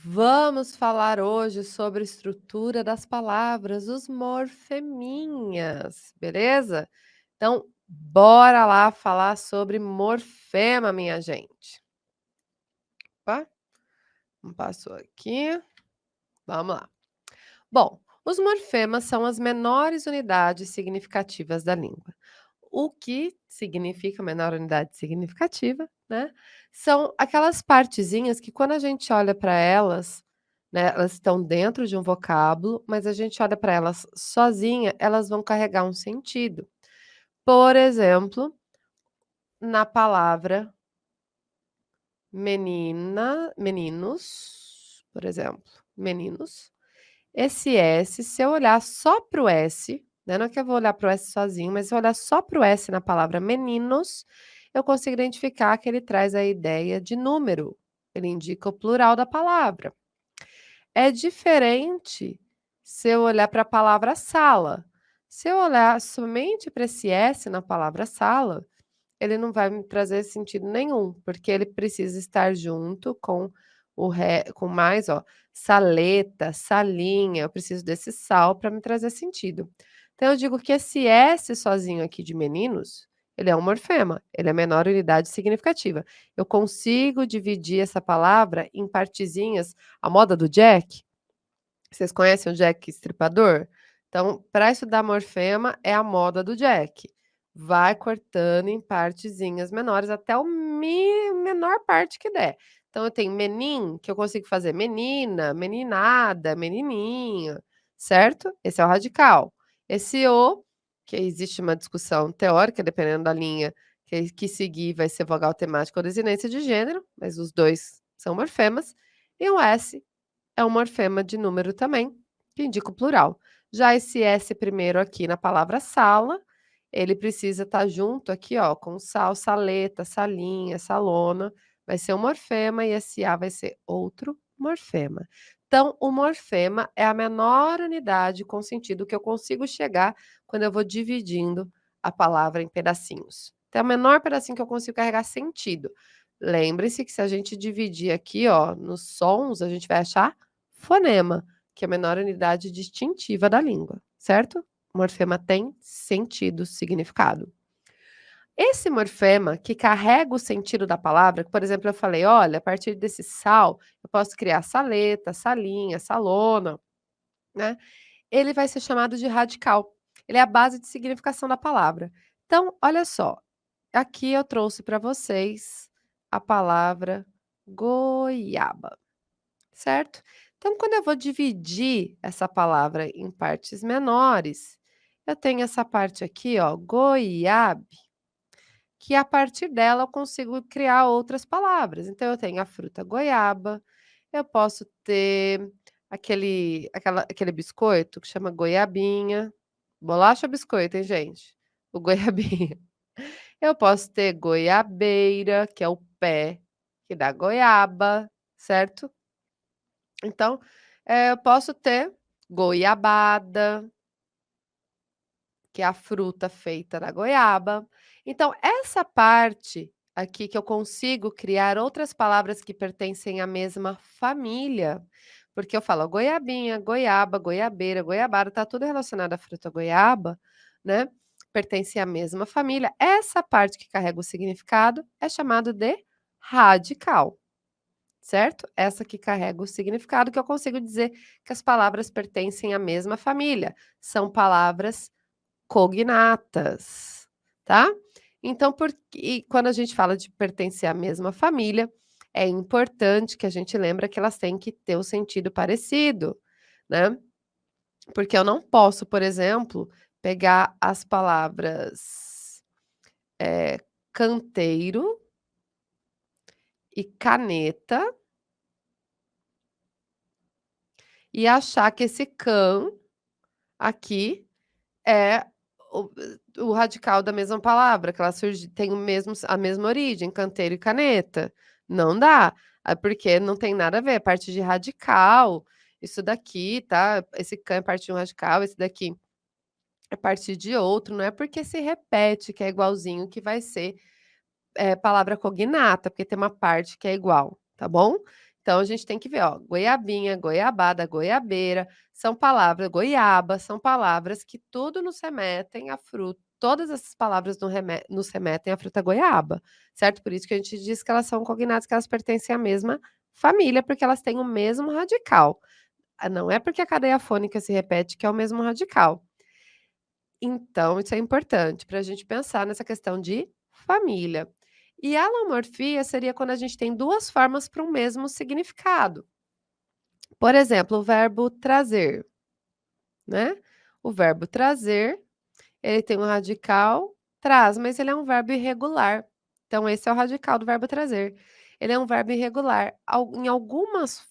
Vamos falar hoje sobre estrutura das palavras, os morfeminhas, beleza? Então, bora lá falar sobre morfema, minha gente. Opa, não passou aqui. Vamos lá. Bom, os morfemas são as menores unidades significativas da língua. O que significa menor unidade significativa, né? São aquelas partezinhas que quando a gente olha para elas, né, elas estão dentro de um vocábulo, mas a gente olha para elas sozinha, elas vão carregar um sentido. Por exemplo, na palavra menina, meninos, por exemplo, meninos. Esse S, se eu olhar só para o S, né, não é que eu vou olhar para o S sozinho, mas se eu olhar só para o S na palavra meninos, eu consigo identificar que ele traz a ideia de número. Ele indica o plural da palavra. É diferente se eu olhar para a palavra sala. Se eu olhar somente para esse S na palavra sala, ele não vai me trazer sentido nenhum, porque ele precisa estar junto com com mais, ó, saleta, salinha, eu preciso desse sal para me trazer sentido. Então eu digo que esse S sozinho aqui de meninos, ele é um morfema, ele é a menor unidade significativa. Eu consigo dividir essa palavra em partezinhas, a moda do Jack. Vocês conhecem o Jack Estripador? Então, para estudar morfema, é a moda do Jack. Vai cortando em partezinhas menores até o menor parte que der. Então, eu tenho menin, que eu consigo fazer menina, meninada, menininha, certo? Esse é o radical. Esse o, que existe uma discussão teórica, dependendo da linha que seguir, vai ser vogal temática ou desinência de gênero, mas os dois são morfemas. E o S é um morfema de número também, que indica o plural. Já esse S primeiro aqui na palavra sala, ele precisa estar junto aqui, ó, com sal, saleta, salinha, salona, vai ser um morfema e esse A vai ser outro morfema. Então, o morfema é a menor unidade com sentido que eu consigo chegar quando eu vou dividindo a palavra em pedacinhos. Então, é o menor pedacinho que eu consigo carregar sentido. Lembre-se que se a gente dividir aqui, ó, nos sons, a gente vai achar fonema, que é a menor unidade distintiva da língua, certo? O morfema tem sentido, significado. Esse morfema que carrega o sentido da palavra, que, por exemplo, eu falei, olha, a partir desse sal, eu posso criar saleta, salinha, salona, né? Ele vai ser chamado de radical. Ele é a base de significação da palavra. Então, olha só, aqui eu trouxe para vocês a palavra goiaba, certo? Então, quando eu vou dividir essa palavra em partes menores, eu tenho essa parte aqui, ó, goiabe, que a partir dela eu consigo criar outras palavras. Então, eu tenho a fruta goiaba, eu posso ter aquele biscoito que chama goiabinha, bolacha ou biscoito, hein, gente? O goiabinha. Eu posso ter goiabeira, que é o pé que dá goiaba, certo? Então, eu posso ter goiabada, que é a fruta feita da goiaba. Então, essa parte aqui que eu consigo criar outras palavras que pertencem à mesma família, porque eu falo goiabinha, goiaba, goiabeira, goiabada, tá tudo relacionado à fruta goiaba, né? Pertence à mesma família. Essa parte que carrega o significado é chamado de radical. Certo? Essa que carrega o significado que eu consigo dizer que as palavras pertencem à mesma família. São palavras cognatas, tá? Então, e quando a gente fala de pertencer à mesma família, é importante que a gente lembre que elas têm que ter um sentido parecido, né? Porque eu não posso, por exemplo, pegar as palavras canteiro e caneta e achar que esse can aqui é o o radical da mesma palavra, que ela tem o mesmo a mesma origem, canteiro e caneta. Não dá, porque não tem nada a ver, é parte de radical, isso daqui, tá, esse can é parte de um radical, esse daqui é parte de outro, não é porque se repete que é igualzinho que vai ser, palavra cognata, porque tem uma parte que é igual, tá bom? Então a gente tem que ver, ó, goiabinha, goiabada, goiabeira, são palavras goiaba, são palavras que tudo nos remetem à fruta, todas essas palavras nos remetem à fruta goiaba, certo? Por isso que a gente diz que elas são cognatas, que elas pertencem à mesma família, porque elas têm o mesmo radical. Não é porque a cadeia fônica se repete que é o mesmo radical. Então, isso é importante para a gente pensar nessa questão de família. E a alomorfia seria quando a gente tem duas formas para um mesmo significado. Por exemplo, o verbo trazer, né? O verbo trazer, ele tem um radical traz, mas ele é um verbo irregular. Então, esse é o radical do verbo trazer. Ele é um verbo irregular. Em alguns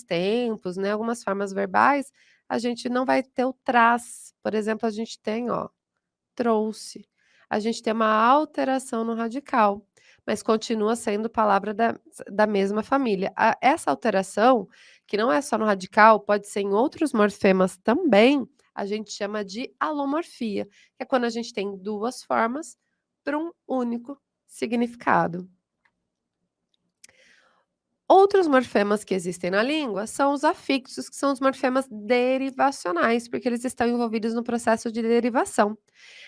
tempos, né, algumas formas verbais, a gente não vai ter o traz. Por exemplo, a gente tem, ó, trouxe. A gente tem uma alteração no radical, mas continua sendo palavra da mesma família. Essa alteração, que não é só no radical, pode ser em outros morfemas também, a gente chama de alomorfia, que é quando a gente tem duas formas para um único significado. Outros morfemas que existem na língua são os afixos, que são os morfemas derivacionais, porque eles estão envolvidos no processo de derivação.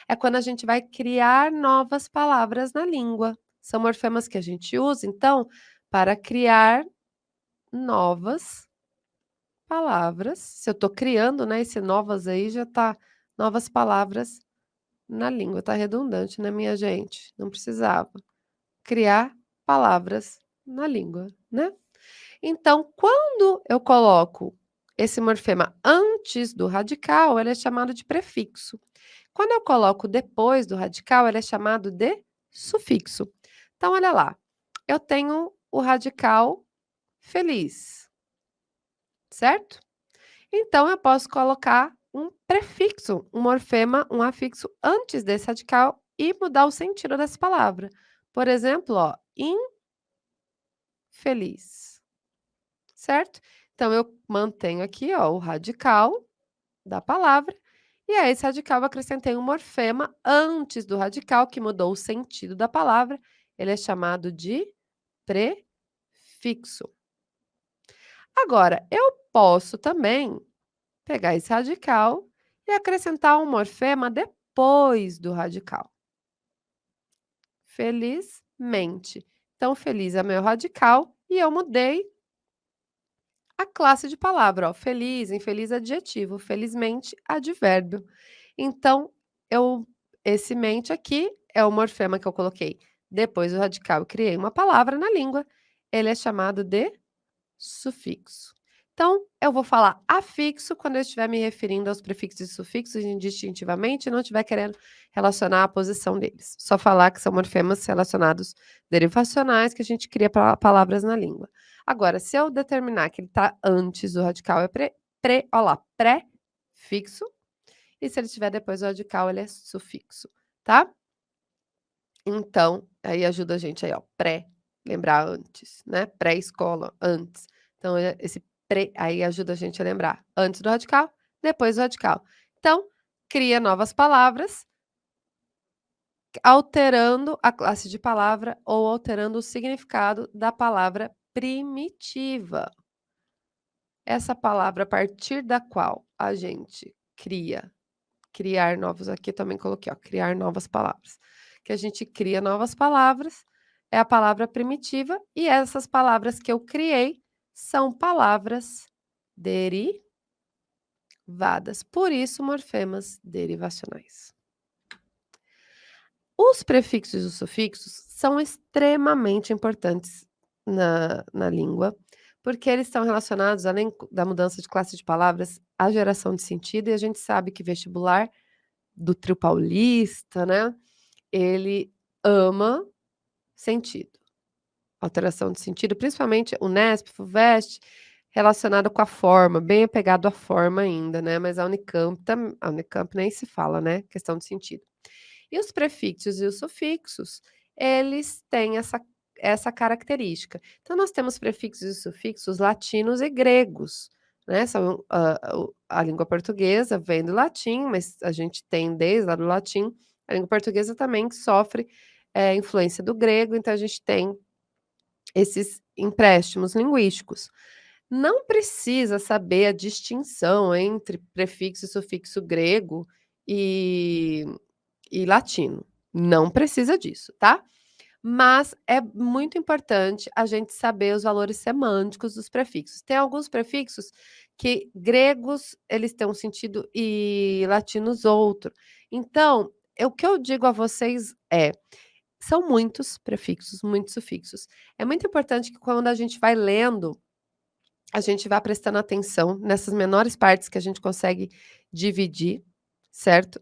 É quando a gente vai criar novas palavras na língua. São morfemas que a gente usa, então, para criar novas palavras. Se eu estou criando, né? Esse novas aí já está novas palavras na língua. Está redundante, né, minha gente? Não precisava. Criar palavras na língua, né? Então, quando eu coloco esse morfema antes do radical, ele é chamado de prefixo. Quando eu coloco depois do radical, ele é chamado de sufixo. Então, olha lá, eu tenho o radical feliz, certo? Então, eu posso colocar um prefixo, um morfema, um afixo antes desse radical e mudar o sentido dessa palavra. Por exemplo, ó, infeliz, certo? Então, eu mantenho aqui, ó, o radical da palavra, e a esse radical eu acrescentei um morfema antes do radical, que mudou o sentido da palavra. Ele é chamado de prefixo. Agora, eu posso também pegar esse radical e acrescentar um morfema depois do radical. Felizmente. Então, feliz é meu radical e eu mudei a classe de palavra, ó, feliz, infeliz, adjetivo, felizmente, advérbio. Então, eu esse mente aqui é o morfema que eu coloquei depois do radical, eu criei uma palavra na língua, ele é chamado de sufixo. Então, eu vou falar afixo quando eu estiver me referindo aos prefixos e sufixos indistintivamente e não estiver querendo relacionar a posição deles. Só falar que são morfemas relacionados derivacionais que a gente cria palavras na língua. Agora, se eu determinar que ele está antes do radical, é ó lá, pré-fixo, e se ele estiver depois do radical, ele é sufixo, tá? Então, aí ajuda a gente aí, ó, lembrar antes, né? Pré-escola, antes. Então, esse pré aí ajuda a gente a lembrar antes do radical, depois do radical. Então, cria novas palavras, alterando a classe de palavra ou alterando o significado da palavra primitiva. Essa palavra a partir da qual a gente criar novos, aqui também coloquei, ó, criar novas palavras. Que a gente cria novas palavras, é a palavra primitiva, e essas palavras que eu criei são palavras derivadas. Por isso, morfemas derivacionais. Os prefixos e os sufixos são extremamente importantes na língua, porque eles estão relacionados, além da mudança de classe de palavras, à geração de sentido, e a gente sabe que vestibular do trio paulista, né, ele ama sentido, alteração de sentido, principalmente o Unesp, Fuvest, relacionado com a forma, bem apegado à forma ainda, né, mas a Unicamp nem se fala, né, questão de sentido. E os prefixos e os sufixos, eles têm essa característica. Então, nós temos prefixos e sufixos latinos e gregos, né? São, a língua portuguesa vem do latim, mas a gente tem desde lá do latim, a língua portuguesa também que sofre influência do grego, então a gente tem esses empréstimos linguísticos. Não precisa saber a distinção entre prefixo e sufixo grego e latino, não precisa disso, tá? Mas é muito importante a gente saber os valores semânticos dos prefixos. Tem alguns prefixos que gregos eles têm um sentido e latinos outro. Então, o que eu digo a vocês é, são muitos prefixos, muitos sufixos. É muito importante que quando a gente vai lendo, a gente vá prestando atenção nessas menores partes que a gente consegue dividir, certo?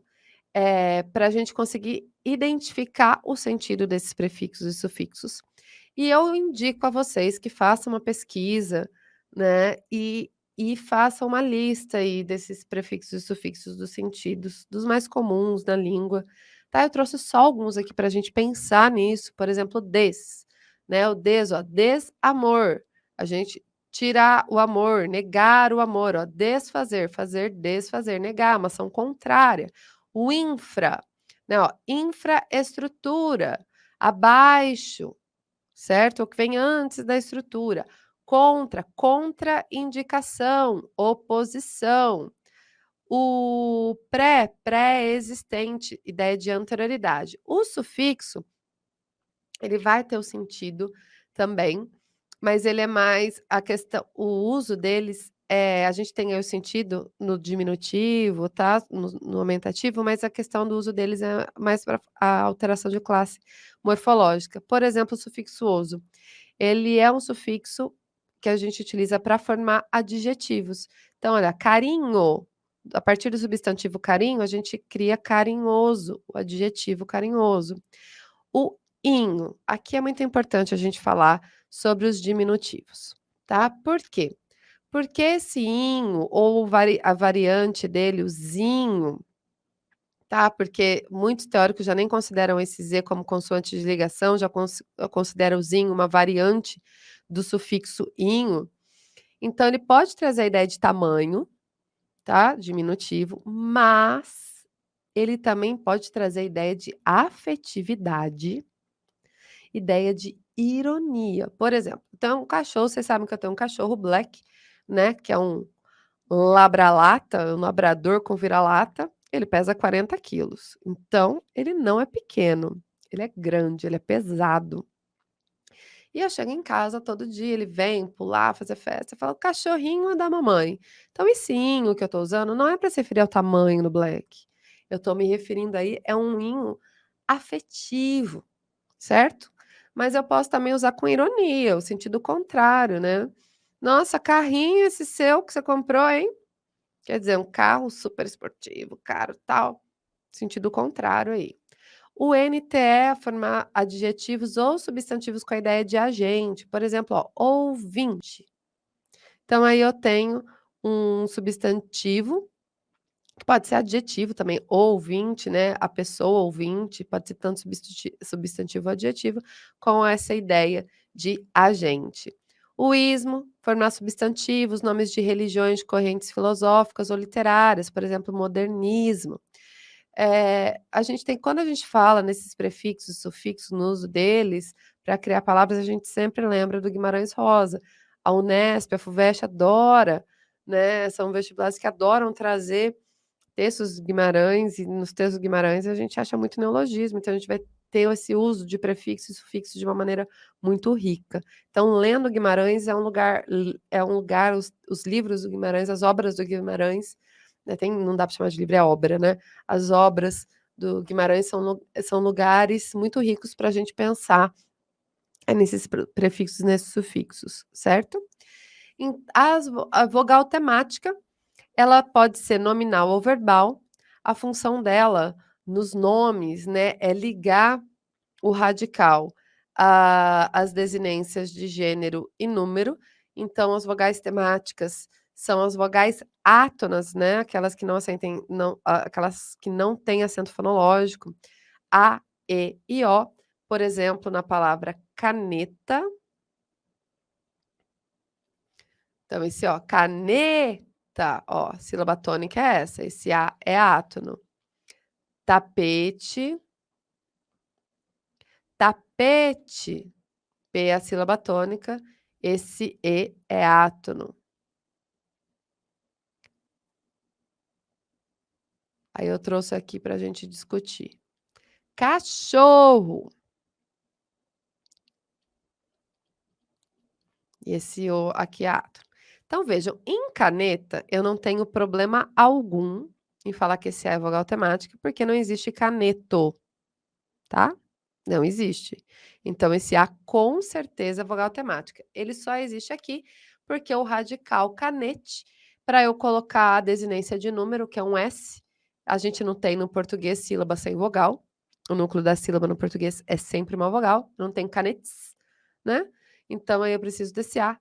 Para a gente conseguir identificar o sentido desses prefixos e sufixos. E eu indico a vocês que façam uma pesquisa, né, e façam uma lista aí desses prefixos e sufixos dos sentidos, dos mais comuns na língua, tá? Eu trouxe só alguns aqui para a gente pensar nisso, por exemplo, des, né, o des, ó, desamor, a gente tirar o amor, negar o amor, ó, desfazer, fazer, desfazer, negar, uma ação contrária. O infra, né, ó, infraestrutura, abaixo, certo? O que vem antes da estrutura. Contra, contraindicação, oposição. O pré, pré-existente, ideia de anterioridade. O sufixo, ele vai ter o sentido também, mas ele é mais a questão, o uso deles a gente tem aí o sentido no diminutivo, tá? No aumentativo, mas a questão do uso deles é mais para a alteração de classe morfológica. Por exemplo, o sufixo oso. Ele é um sufixo que a gente utiliza para formar adjetivos. Então, olha, carinho. A partir do substantivo carinho, a gente cria carinhoso, o adjetivo carinhoso. O inho. Aqui é muito importante a gente falar sobre os diminutivos, tá? Por quê? Porque esse inho, ou a variante dele, o zinho, tá? Porque muitos teóricos já nem consideram esse Z como consoante de ligação, já consideram o zinho uma variante do sufixo inho. Então, ele pode trazer a ideia de tamanho, tá? Diminutivo, mas ele também pode trazer a ideia de afetividade, ideia de ironia. Por exemplo, então, um cachorro, vocês sabem que eu tenho um cachorro black, né? Que é um labralata, um labrador com vira-lata, ele pesa 40 quilos. Então, ele não é pequeno, ele é grande, ele é pesado. E eu chego em casa todo dia, ele vem pular, fazer festa, fala: "O cachorrinho da mamãe". Então esse "inho" que eu tô usando não é para se referir ao tamanho do black, eu tô me referindo aí é um "inho" afetivo, certo? Mas eu posso também usar com ironia, o sentido contrário, né. "Nossa, carrinho esse seu que você comprou, hein?". Quer dizer, um carro super esportivo, caro, tal, sentido contrário aí. O NTE é formar adjetivos ou substantivos com a ideia de agente, por exemplo, ó, ouvinte. Então aí eu tenho um substantivo, que pode ser adjetivo também, ouvinte, né, a pessoa ouvinte, pode ser tanto substantivo ou adjetivo, com essa ideia de agente. O ismo, formar substantivos, nomes de religiões, de correntes filosóficas ou literárias, por exemplo, modernismo. A gente tem quando a gente fala nesses prefixos e sufixos, no uso deles, para criar palavras, a gente sempre lembra do Guimarães Rosa. A Unesp, a FUVEST adora, né, são vestibulares que adoram trazer textos Guimarães, e nos textos Guimarães a gente acha muito neologismo, então a gente vai ter esse uso de prefixo e sufixo de uma maneira muito rica. Então, lendo Guimarães é um lugar, os livros do Guimarães, as obras do Guimarães, né, não dá para chamar de livro, é obra, né? As obras do Guimarães são lugares muito ricos para a gente pensar nesses prefixos, nesses sufixos, certo? A vogal temática ela pode ser nominal ou verbal. A função dela nos nomes, né, é ligar o radical às desinências de gênero e número. Então, as vogais temáticas são as vogais átonas, né, aquelas que não assentem, não, aquelas que não têm acento fonológico. A, E e O. Por exemplo, na palavra caneta. Então, esse ó, caneta, ó, sílaba tônica é essa, esse A é átono. Tapete, tapete, P é a sílaba tônica, esse E é átono. Aí eu trouxe aqui para a gente discutir. Cachorro. E esse O aqui é átono. Então vejam, em caneta eu não tenho problema algum em falar que esse A é vogal temática, porque não existe caneto, tá? Não existe. Então esse A com certeza é vogal temática. Ele só existe aqui porque o radical canete, para eu colocar a desinência de número, que é um S, a gente não tem no português sílaba sem vogal. O núcleo da sílaba no português é sempre uma vogal, não tem canetes, né? Então aí eu preciso desse A,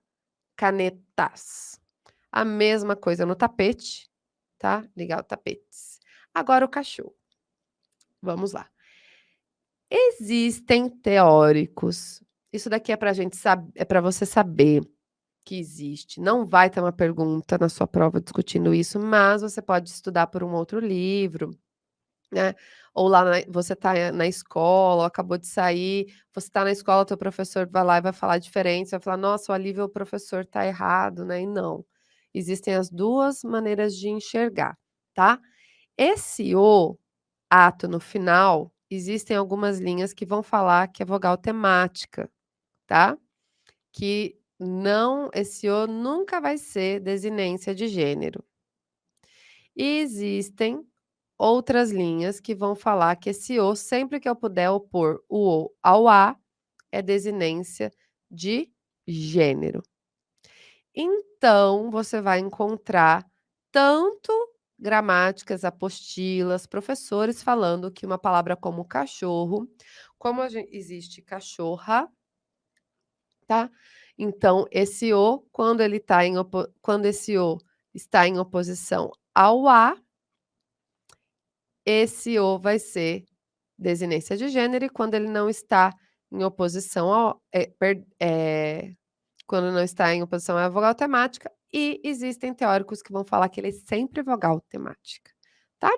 canetas. A mesma coisa no tapete, tá? Ligar o tapetes. Agora o cachorro. Vamos lá. Existem teóricos. Isso daqui é para gente saber, é para você saber que existe. Não vai ter uma pergunta na sua prova discutindo isso, mas você pode estudar por um outro livro, né? Ou lá você está na escola, ou acabou de sair, você está na escola, teu professor vai lá e vai falar diferente, você vai falar, nossa, o alívio o professor está errado, né? E não. Existem as duas maneiras de enxergar, tá? Esse O ato no final, existem algumas linhas que vão falar que é vogal temática, tá? Que não, esse O nunca vai ser desinência de gênero. E existem outras linhas que vão falar que esse O, sempre que eu puder opor o O ao A, é desinência de gênero. Então, você vai encontrar tanto gramáticas, apostilas, professores falando que uma palavra como cachorro, como existe cachorra, tá? Então, esse O, quando ele tá quando esse O está em oposição ao A, esse O vai ser desinência de gênero, e quando ele não está em oposição ao, quando não está em oposição à vogal temática, e existem teóricos que vão falar que ele é sempre vogal temática, tá?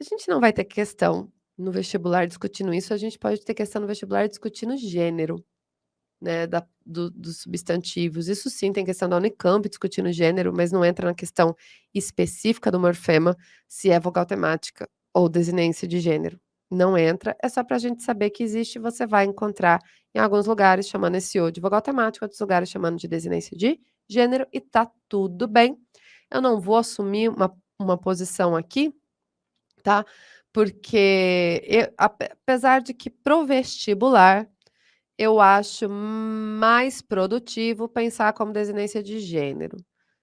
A gente não vai ter questão no vestibular discutindo isso, a gente pode ter questão no vestibular discutindo gênero, né, dos substantivos. Isso sim, tem questão da Unicamp discutindo gênero, mas não entra na questão específica do morfema, se é vogal temática ou desinência de gênero. Não entra, é só para a gente saber que existe, você vai encontrar em alguns lugares chamando esse O de vogal temática, outros lugares chamando de desinência de gênero, e tá tudo bem. Eu não vou assumir uma posição aqui, tá? Porque apesar de que pro vestibular eu acho mais produtivo pensar como desinência de gênero,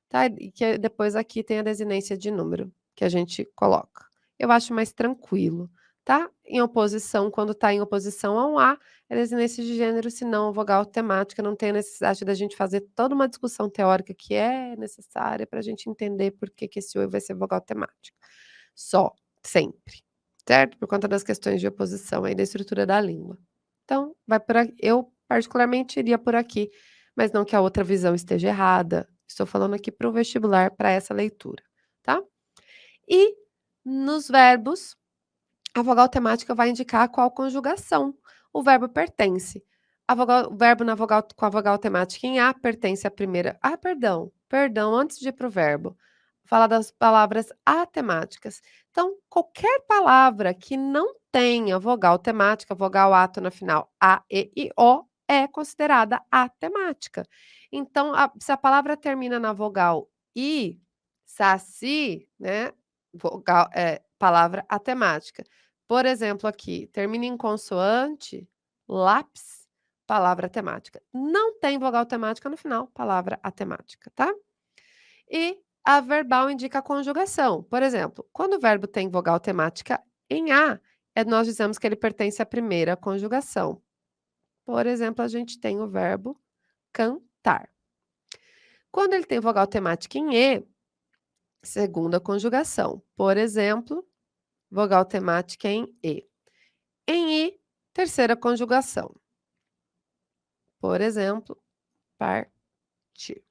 tá? E que depois aqui tem a desinência de número, que a gente coloca. Eu acho mais tranquilo, tá? Em oposição, quando está em oposição a um A, é desinência de gênero, se não vogal temática, não tem a necessidade da gente fazer toda uma discussão teórica que é necessária para a gente entender por que que esse O vai ser vogal temática. Só, sempre, certo? Por conta das questões de oposição aí da estrutura da língua. Então, vai por aqui. Eu particularmente iria por aqui, mas não que a outra visão esteja errada. Estou falando aqui para o vestibular, para essa leitura, tá? E nos verbos, a vogal temática vai indicar qual conjugação o verbo pertence. O verbo com a vogal temática em A pertence à primeira. Ah, perdão, antes de ir para o verbo. Falar das palavras atemáticas. Então, qualquer palavra que não tenha vogal temática, vogal ato na final, A, E e O, é considerada atemática. Então, se a palavra termina na vogal I, saci, né? Palavra atemática. Por exemplo, aqui, termina em consoante, lápis, palavra temática. Não tem vogal temática no final, palavra atemática, tá? E a verbal indica a conjugação. Por exemplo, quando o verbo tem vogal temática em A, nós dizemos que ele pertence à primeira conjugação. Por exemplo, a gente tem o verbo cantar. Quando ele tem vogal temática em E, segunda conjugação. Por exemplo, vogal temática em E. Em I, terceira conjugação. Por exemplo, partir.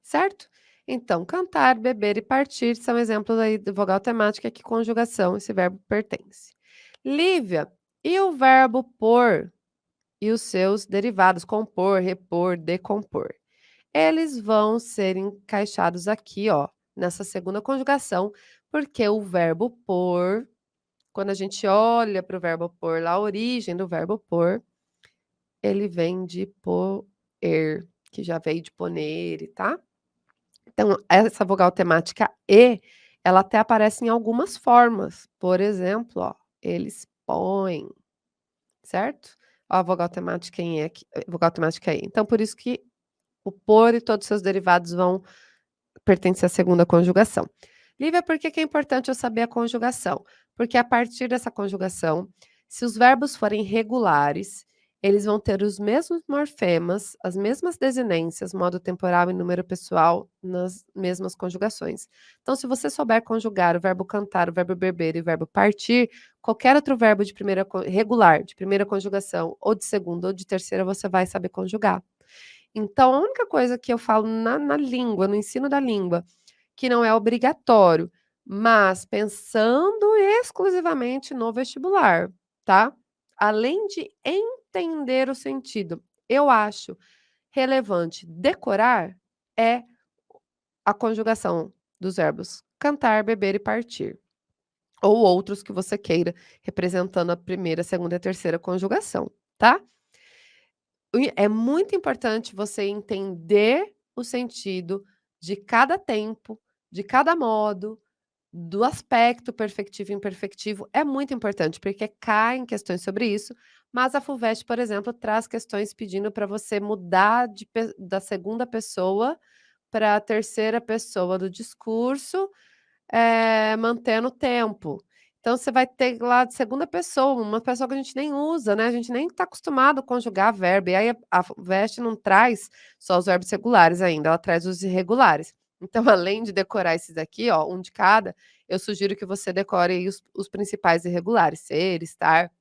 Certo? Então, cantar, beber e partir são exemplos aí de vogal temática que conjugação esse verbo pertence. Lívia, e o verbo por? e os seus derivados, compor, repor, decompor. Eles vão ser encaixados aqui, ó, nessa segunda conjugação, porque o verbo pôr, quando a gente olha para o verbo pôr, lá a origem do verbo pôr, ele vem de poer, que já veio de ponere, tá? Então, essa vogal temática E, ela até aparece em algumas formas. Por exemplo, ó, eles põem, certo? Ó, a vogal temática em E aqui, vogal temática E. Então, por isso que o por e todos os seus derivados vão pertencer à segunda conjugação. Lívia, por que que é importante eu saber a conjugação? Porque a partir dessa conjugação, se os verbos forem regulares, eles vão ter os mesmos morfemas, as mesmas desinências, modo temporal e número pessoal, nas mesmas conjugações. Então, se você souber conjugar o verbo cantar, o verbo beber e o verbo partir, qualquer outro verbo de primeira regular, de primeira conjugação, ou de segunda ou de terceira, você vai saber conjugar. Então, a única coisa que eu falo na língua, no ensino da língua, que não é obrigatório, mas pensando exclusivamente no vestibular, tá? Além de entender o sentido, eu acho relevante decorar é a conjugação dos verbos cantar, beber e partir. Ou outros que você queira, representando a primeira, segunda e a terceira conjugação, tá? É muito importante você entender o sentido de cada tempo, de cada modo, do aspecto perfectivo e imperfectivo. É muito importante, porque caem questões sobre isso, mas a FUVEST, por exemplo, traz questões pedindo para você mudar da segunda pessoa para a terceira pessoa do discurso, mantendo o tempo. Então você vai ter lá de segunda pessoa, uma pessoa que a gente nem usa, né, a gente nem está acostumado a conjugar verbo, e aí a VEST não traz só os verbos regulares ainda, ela traz os irregulares. Então, além de decorar esses aqui, ó, um de cada, eu sugiro que você decore aí os principais irregulares, ser, estar,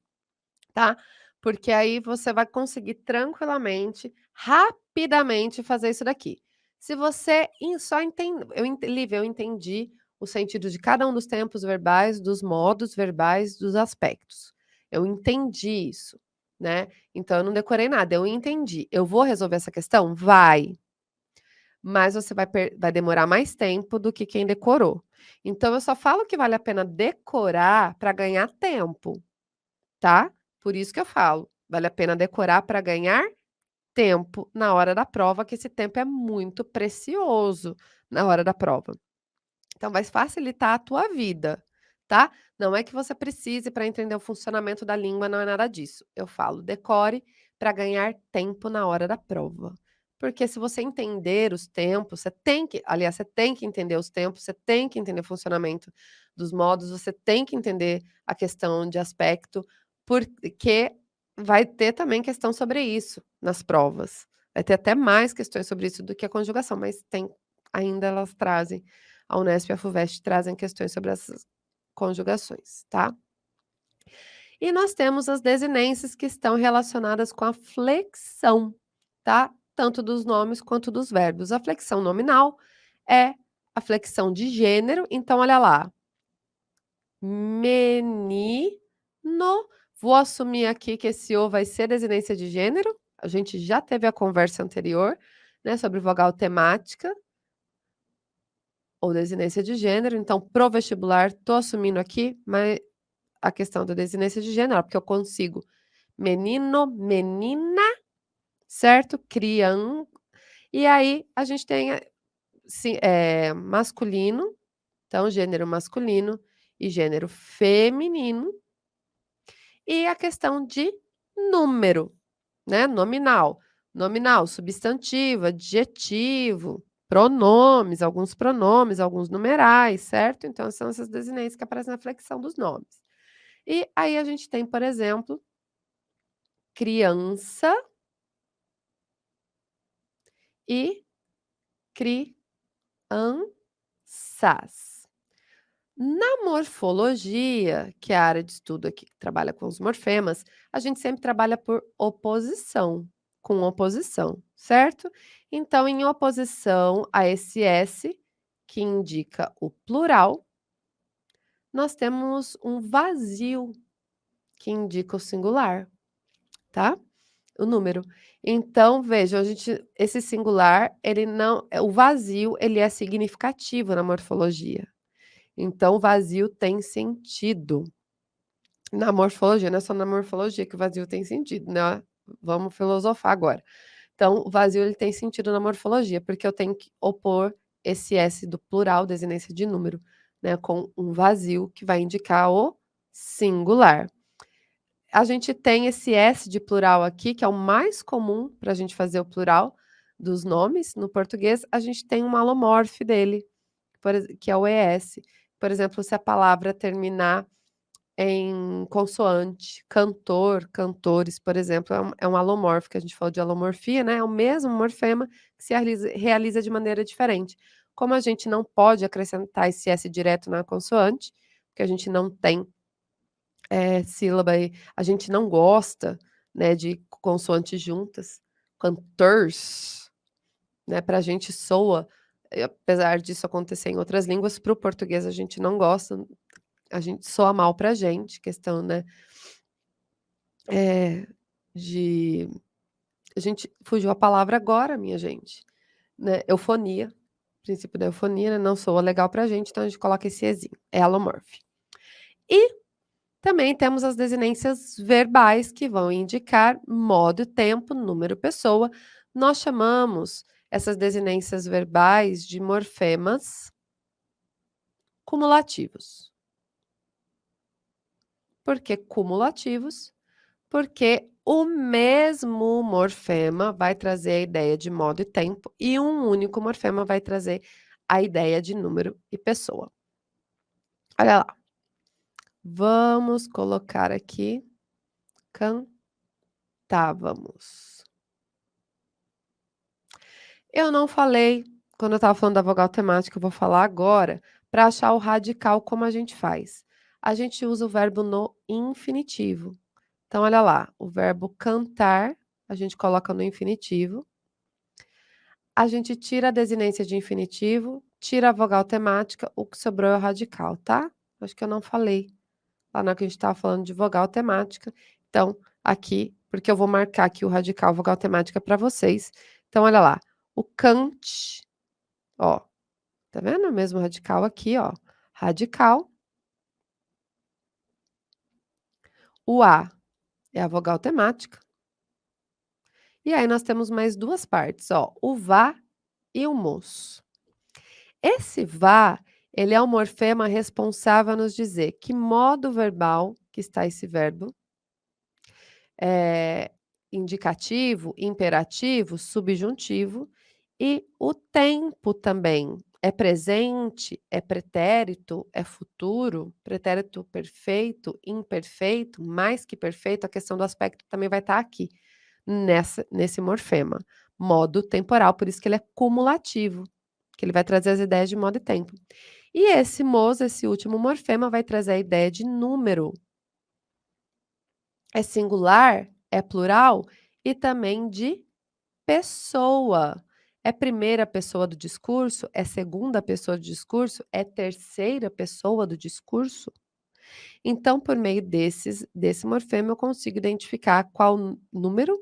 tá? Porque aí você vai conseguir tranquilamente, rapidamente fazer isso daqui. Se você só entende, Lívia, eu entendi o sentido de cada um dos tempos verbais, dos modos verbais, dos aspectos. Eu entendi isso, né? Então eu não decorei nada, eu entendi. Eu vou resolver essa questão? Vai. Mas você vai demorar mais tempo do que quem decorou. Então eu só falo que vale a pena decorar para ganhar tempo, tá? Por isso que eu falo, vale a pena decorar para ganhar tempo na hora da prova, que esse tempo é muito precioso na hora da prova. Então vai facilitar a tua vida, tá? Não é que você precise para entender o funcionamento da língua, não é nada disso. Eu falo, decore para ganhar tempo na hora da prova. Porque se você entender os tempos, aliás, você tem que entender os tempos, você tem que entender o funcionamento dos modos, você tem que entender a questão de aspecto, porque vai ter também questão sobre isso nas provas. Vai ter até mais questões sobre isso do que a conjugação, mas ainda elas trazem a Unesp e a FUVEST trazem questões sobre essas conjugações, tá? E nós temos as desinências que estão relacionadas com a flexão, tá? Tanto dos nomes quanto dos verbos. A flexão nominal é a flexão de gênero, então olha lá. Menino, vou assumir aqui que esse O vai ser desinência de gênero. A gente já teve a conversa anterior, né, sobre vogal temática ou desinência de gênero. Então, pro vestibular, estou assumindo aqui, mas a questão da desinência de gênero, porque eu consigo menino, menina, certo? Criança. E aí a gente tem masculino, então gênero masculino e gênero feminino, e a questão de número, né? Nominal. Nominal, substantivo, adjetivo, pronomes, alguns numerais, certo? Então, são essas desinências que aparecem na flexão dos nomes. E aí a gente tem, por exemplo, criança e crianças. Na morfologia, que é a área de estudo aqui que trabalha com os morfemas, a gente sempre trabalha por oposição, com oposição, certo? Então, em oposição a esse S, que indica o plural, nós temos um vazio, que indica o singular, tá? o número. Então, vejam, esse singular, ele não o vazio, ele é significativo na morfologia. Então, o vazio tem sentido. Na morfologia, não é só na morfologia que o vazio tem sentido, né, vamos filosofar agora. Então, o vazio ele tem sentido na morfologia, porque eu tenho que opor esse S do plural, desinência de número, né, com um vazio que vai indicar o singular. A gente tem esse S de plural aqui, que é o mais comum para a gente fazer o plural dos nomes no português, a gente tem um alomorfe dele, que é o ES. Por exemplo, se a palavra terminar em consoante, cantor, cantores, por exemplo, é um alomorfo, que a gente falou de alomorfia, né, é o mesmo morfema que se realiza de maneira diferente. Como a gente não pode acrescentar esse S direto na consoante, porque a gente não tem, sílaba e a gente não gosta, né, de consoantes juntas, cantors, né, pra gente soa, apesar disso acontecer em outras línguas, para o português a gente não gosta, a gente soa mal pra gente, questão, né, É, de a gente fugiu a palavra agora, minha gente, né, eufonia, princípio da eufonia, né, não soa legal pra gente, então a gente coloca esse "ezinho", é alomorfe. E também temos as desinências verbais, que vão indicar modo, tempo, número, pessoa. Nós chamamos essas desinências verbais de morfemas cumulativos. Por que cumulativos? Porque o mesmo morfema vai trazer a ideia de modo e tempo, e um único morfema vai trazer a ideia de número e pessoa. Olha lá. Vamos colocar aqui cantávamos. Eu não falei quando eu estava falando da vogal temática, eu vou falar agora, para achar o radical como a gente faz. A gente usa o verbo no infinitivo. Então olha lá, o verbo cantar, a gente coloca no infinitivo. A gente tira a desinência de infinitivo, tira a vogal temática, o que sobrou é o radical, tá? Acho que eu não falei lá na hora que a gente estava falando de vogal temática. Então, aqui, porque eu vou marcar aqui o radical vogal temática para vocês. Então, olha lá, o cante, ó, tá vendo? O mesmo radical aqui, ó. Radical. O A é a vogal temática. E aí nós temos mais duas partes, ó, o vá e o mos. Esse vá, ele é o morfema responsável a nos dizer que modo verbal que está esse verbo, indicativo, imperativo, subjuntivo, e o tempo também. É presente, é pretérito, é futuro, pretérito perfeito, imperfeito, mais que perfeito, a questão do aspecto também vai estar aqui, nesse morfema. Modo temporal, por isso que ele é cumulativo, que ele vai trazer as ideias de modo e tempo. E esse mos, esse último morfema, vai trazer a ideia de número. É singular, é plural e também de pessoa. É primeira pessoa do discurso? É segunda pessoa do discurso? É terceira pessoa do discurso? Então, por meio desse morfema, eu consigo identificar qual número,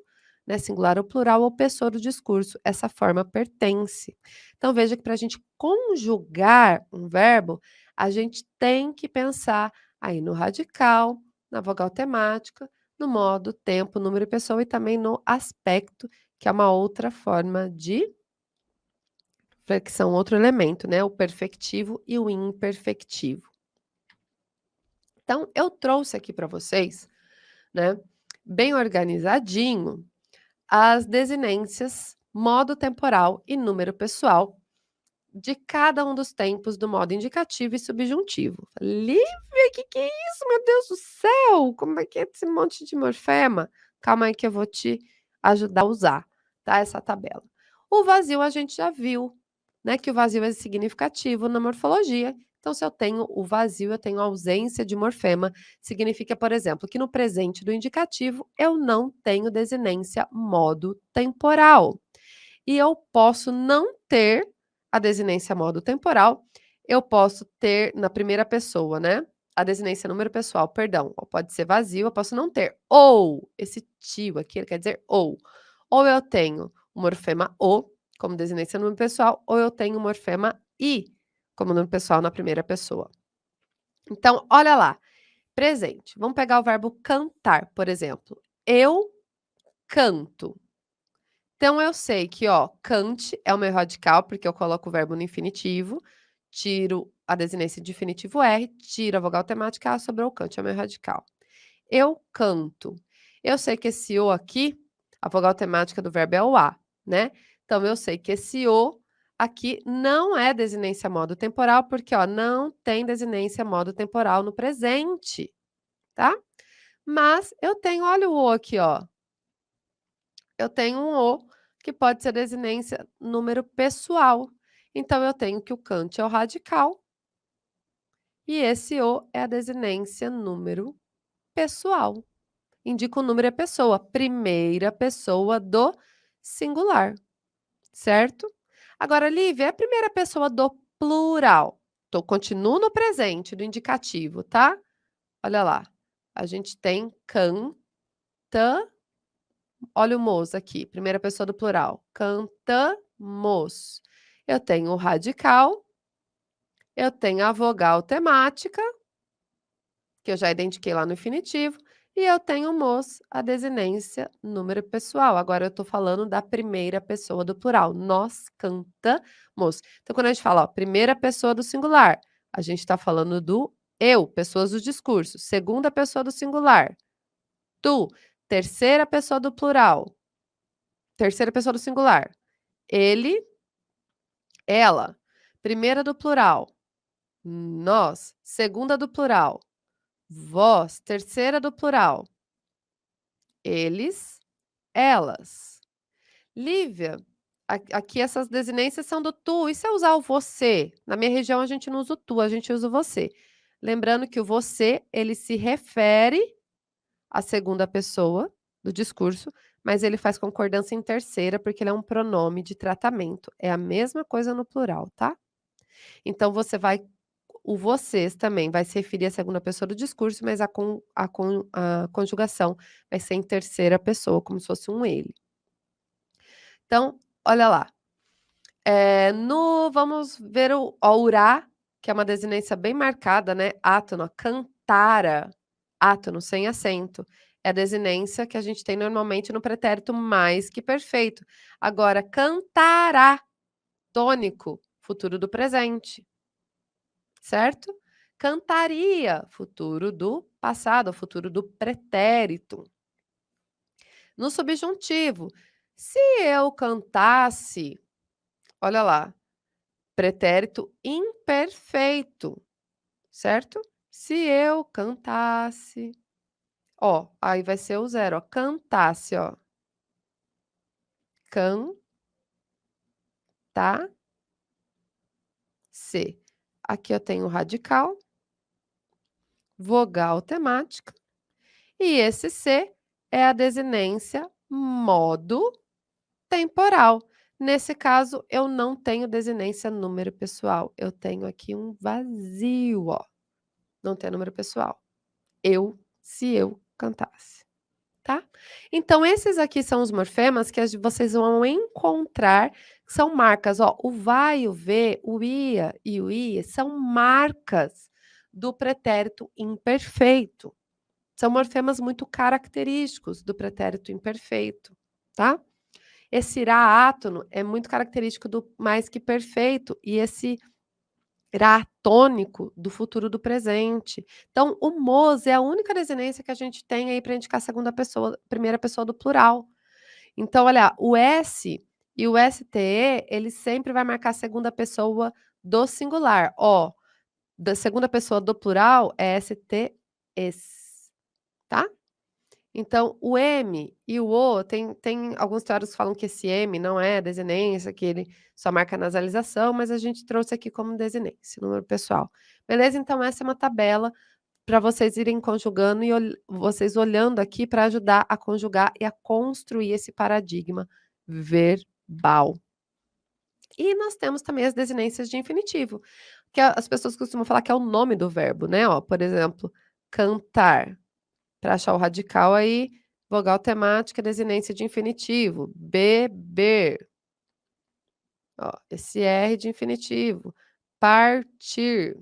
né, singular ou plural, ou pessoa do discurso essa forma pertence. Então, veja que para a gente conjugar um verbo, a gente tem que pensar aí no radical, na vogal temática, no modo, tempo, número e pessoa, e também no aspecto, que é uma outra forma de flexão, outro elemento, né? O perfectivo e o imperfectivo. Então, eu trouxe aqui para vocês, né, bem organizadinho, as desinências, modo temporal e número pessoal de cada um dos tempos do modo indicativo e subjuntivo. Lívia, que é isso? Meu Deus do céu! Como é que é esse monte de morfema? Calma aí que eu vou te ajudar a usar, tá? Essa tabela. O vazio a gente já viu, né? Que o vazio é significativo na morfologia. Então, se eu tenho o vazio, eu tenho ausência de morfema. Significa, por exemplo, que no presente do indicativo eu não tenho desinência modo temporal. E eu posso não ter a desinência modo temporal, eu posso ter na primeira pessoa, né, a desinência número pessoal, perdão, pode ser vazio, eu posso não ter. Ou, esse tio aqui, ele quer dizer ou. Ou eu tenho o morfema o, como desinência número pessoal, ou eu tenho o morfema i, como número pessoal na primeira pessoa. Então, olha lá, presente. Vamos pegar o verbo cantar, por exemplo. Eu canto. Então, eu sei que, ó, cante é o meu radical, porque eu coloco o verbo no infinitivo, tiro a desinência de infinitivo R, tiro a vogal temática A, sobrou o cante, é o meu radical. Eu canto. Eu sei que esse O aqui, a vogal temática do verbo é o A, né? Então, eu sei que esse O aqui não é desinência modo temporal, porque, ó, não tem desinência modo temporal no presente, tá? Mas eu tenho, olha o O aqui, ó. Eu tenho um O que pode ser desinência número pessoal. Então, eu tenho que o cante é o radical e esse O é a desinência número pessoal. Indica o número é pessoa, primeira pessoa do singular, certo? Agora, Lívia, é a primeira pessoa do plural. Então, continuo no presente, do indicativo, tá? Olha lá. A gente tem canta. Olha o mos aqui, primeira pessoa do plural. Cantamos. Eu tenho o radical, eu tenho a vogal temática, que eu já identifiquei lá no infinitivo, e eu tenho o mos, a desinência número pessoal. Agora eu estou falando da primeira pessoa do plural. Nós cantamos. Então, quando a gente fala, ó, primeira pessoa do singular, a gente está falando do eu, pessoas do discurso. Segunda pessoa do singular, tu. Terceira pessoa do plural. Terceira pessoa do singular. Ele, ela. Primeira do plural, nós. Segunda do plural, vós. Terceira do plural, eles, elas. Lívia, aqui essas desinências são do tu. E se eu usar o você? Na minha região a gente não usa o tu, a gente usa o você. Lembrando que o você, ele se refere à segunda pessoa do discurso, mas ele faz concordância em terceira porque ele é um pronome de tratamento. É a mesma coisa no plural, tá? Então você vai o vocês também vai se referir à segunda pessoa do discurso, mas a conjugação vai ser em terceira pessoa, como se fosse um ele. Então, olha lá. Vamos ver o urá, que é uma desinência bem marcada, né? Átono, cantara, átono, sem acento. É a desinência que a gente tem normalmente no pretérito mais que perfeito. Agora, cantará, tônico, futuro do presente. Certo? Cantaria, futuro do passado, futuro do pretérito. No subjuntivo, se eu cantasse, olha lá, pretérito imperfeito, certo? Se eu cantasse, ó, aí vai ser o zero, ó, cantasse, ó. Can-ta-se. Aqui eu tenho radical, vogal temática, e esse C é a desinência modo temporal. Nesse caso, eu não tenho desinência número pessoal. Eu tenho aqui um vazio, ó. Não tem número pessoal. Se eu cantasse, tá? Então, esses aqui são os morfemas que vocês vão encontrar, que são marcas, ó. O vai, o vê, o ia e o ia são marcas do pretérito imperfeito. São morfemas muito característicos do pretérito imperfeito, tá? Esse irá átono é muito característico do mais que perfeito e esse irá tônico do futuro do presente. Então, o mos é a única desinência que a gente tem aí para indicar a segunda pessoa, primeira pessoa do plural. Então, olha, o S e o STE, ele sempre vai marcar a segunda pessoa do singular. Ó, da segunda pessoa do plural é STEs, tá? Então, o M e o O, tem alguns teóricos que falam que esse M não é desinência, que ele só marca nasalização, mas a gente trouxe aqui como desinência, número pessoal. Beleza? Então, essa é uma tabela para vocês irem conjugando e vocês olhando aqui para ajudar a conjugar e a construir esse paradigma verbal. E nós temos também as desinências de infinitivo, que as pessoas costumam falar que é o nome do verbo, né, ó, por exemplo, cantar. Para achar o radical aí, vogal temática, desinência de infinitivo, beber. Ó, esse R de infinitivo, partir.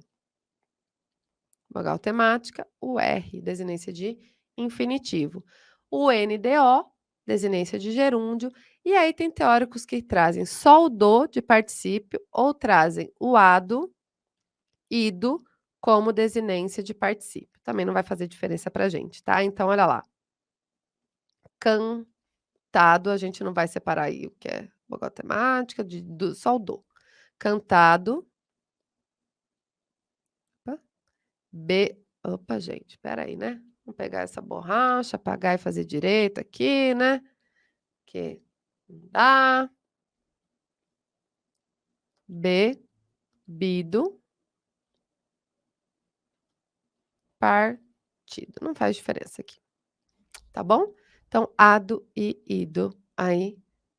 Vogal temática, o R, desinência de infinitivo. O NDO, desinência de gerúndio. E aí tem teóricos que trazem só o do de particípio ou trazem o ado, ido, como desinência de particípio. Também não vai fazer diferença pra gente, tá? Então, olha lá. Cantado, a gente não vai separar aí o que é vogal temática, só o do. Cantado. Opa, opa, gente, espera aí, né? Vamos pegar essa borracha, apagar e fazer direito aqui, né? Que não dá. Bebido. Partido. Não faz diferença aqui, tá bom? Então, ado e ido, aí,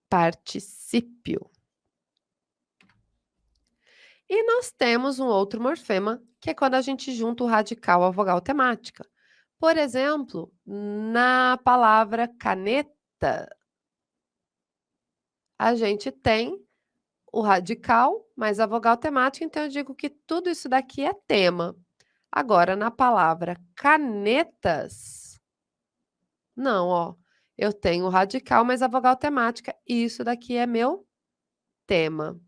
particípio. E nós temos um outro morfema, que é quando a gente junta o radical à vogal temática. Por exemplo, na palavra caneta, a gente tem o radical mais a vogal temática, então eu digo que tudo isso daqui é tema. Agora, na palavra canetas, não, ó. Eu tenho o radical mais a vogal temática, e isso daqui é meu tema.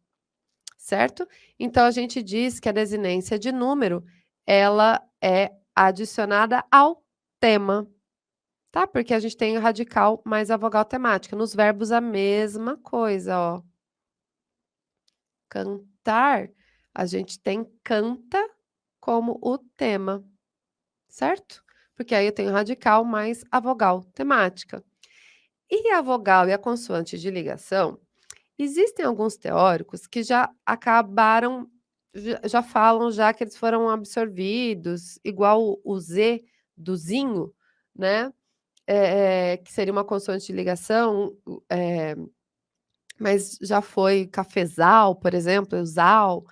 Certo? Então a gente diz que a desinência de número, ela é adicionada ao tema, tá? Porque a gente tem o radical mais a vogal temática. Nos verbos a mesma coisa, ó. Cantar, a gente tem canta como o tema, certo? Porque aí eu tenho o radical mais a vogal temática. E a vogal e a consoante de ligação, existem alguns teóricos que já acabaram, já falam já que eles foram absorvidos, igual o Z do zinho, né, que seria uma consoante de ligação, mas já foi cafezal, por exemplo, zal,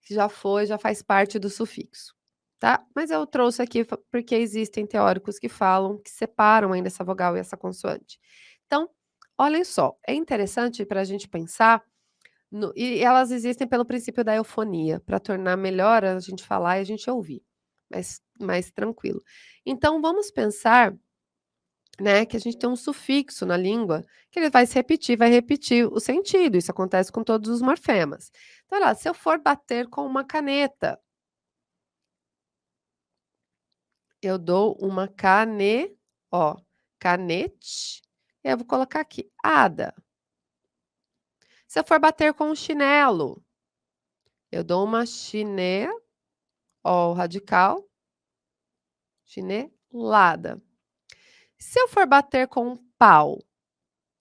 que já faz parte do sufixo, tá. Mas eu trouxe aqui porque existem teóricos que falam que separam ainda essa vogal e essa consoante. Então, olhem só, é interessante para a gente pensar e elas existem pelo princípio da eufonia, para tornar melhor a gente falar e a gente ouvir, mais tranquilo. Então vamos pensar, né, que a gente tem um sufixo na língua, que ele vai repetir o sentido, isso acontece com todos os morfemas. Então olha lá, se eu for bater com uma caneta, eu dou uma ó, canete, e eu vou colocar aqui, ada. Se eu for bater com um chinelo, eu dou uma ó, o radical, chinelada. Se eu for bater com um pau,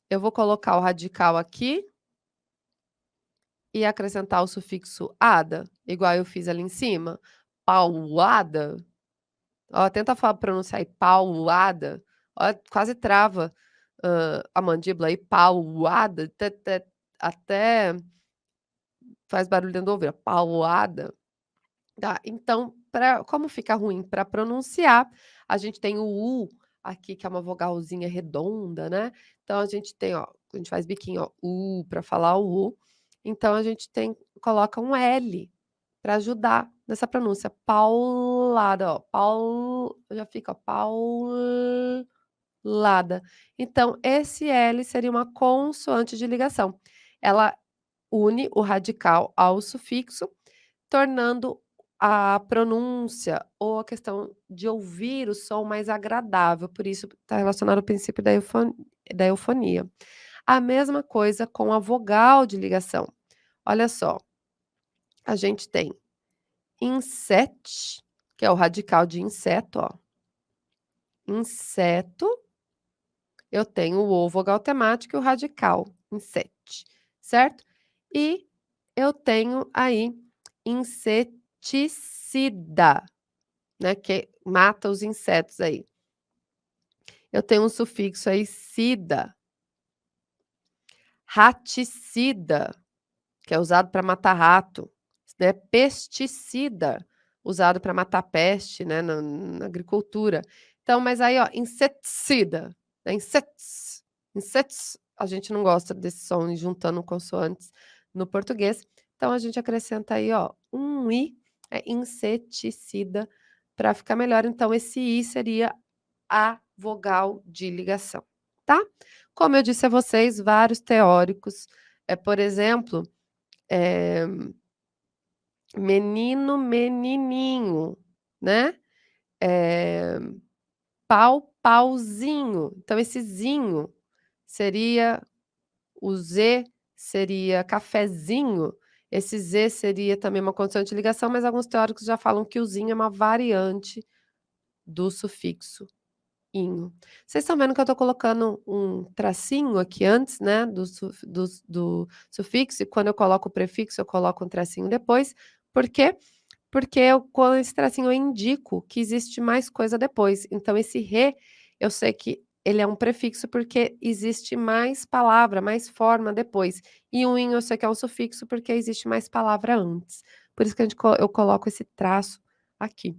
eu vou colocar o radical aqui e acrescentar o sufixo "ada", igual eu fiz ali em cima. Pauada. Ó, tenta pronunciar aí, pauada. Ó, quase trava, a mandíbula aí, pauada. Até faz barulho dentro do ouvido, pauada. Tá, então, como fica ruim para pronunciar, a gente tem o "u" aqui, que é uma vogalzinha redonda, né, então a gente tem, ó, a gente faz biquinho, ó, "u", para falar o "u", então a gente coloca um "l" para ajudar nessa pronúncia, paulada, ó, já fica, ó, paulada. Então esse "l" seria uma consoante de ligação, ela une o radical ao sufixo, tornando a pronúncia ou a questão de ouvir o som mais agradável, por isso está relacionado ao princípio da eufonia. A mesma coisa com a vogal de ligação. Olha só, a gente tem inset, que é o radical de inseto, ó. Inseto, eu tenho o vogal temático e o radical, inset, certo? E eu tenho aí inseticida, né, que mata os insetos aí. Eu tenho um sufixo aí, cida. Raticida, que é usado para matar rato, né? Pesticida, usado para matar peste, né? Na agricultura. Então, mas aí, ó, inseticida, né? Insets, a gente não gosta desse som juntando consoantes no português. Então, a gente acrescenta aí, ó, um i, é inseticida, para ficar melhor. Então, esse i seria a vogal de ligação, tá? Como eu disse a vocês, vários teóricos, por exemplo, eh, menino, menininho, né? Eh, pau, pauzinho. Então, esse zinho seria o Z, seria cafezinho. Esse Z seria também uma condição de ligação, mas alguns teóricos já falam que o zinho é uma variante do sufixo inho. Vocês estão vendo que eu estou colocando um tracinho aqui antes, né, do sufixo, e quando eu coloco o prefixo, eu coloco um tracinho depois. Por quê? Porque com esse tracinho eu indico que existe mais coisa depois. Então, esse re, eu sei que ele é um prefixo porque existe mais palavra, mais forma depois. E o inho eu sei que é um sufixo porque existe mais palavra antes. Por isso que eu coloco esse traço aqui.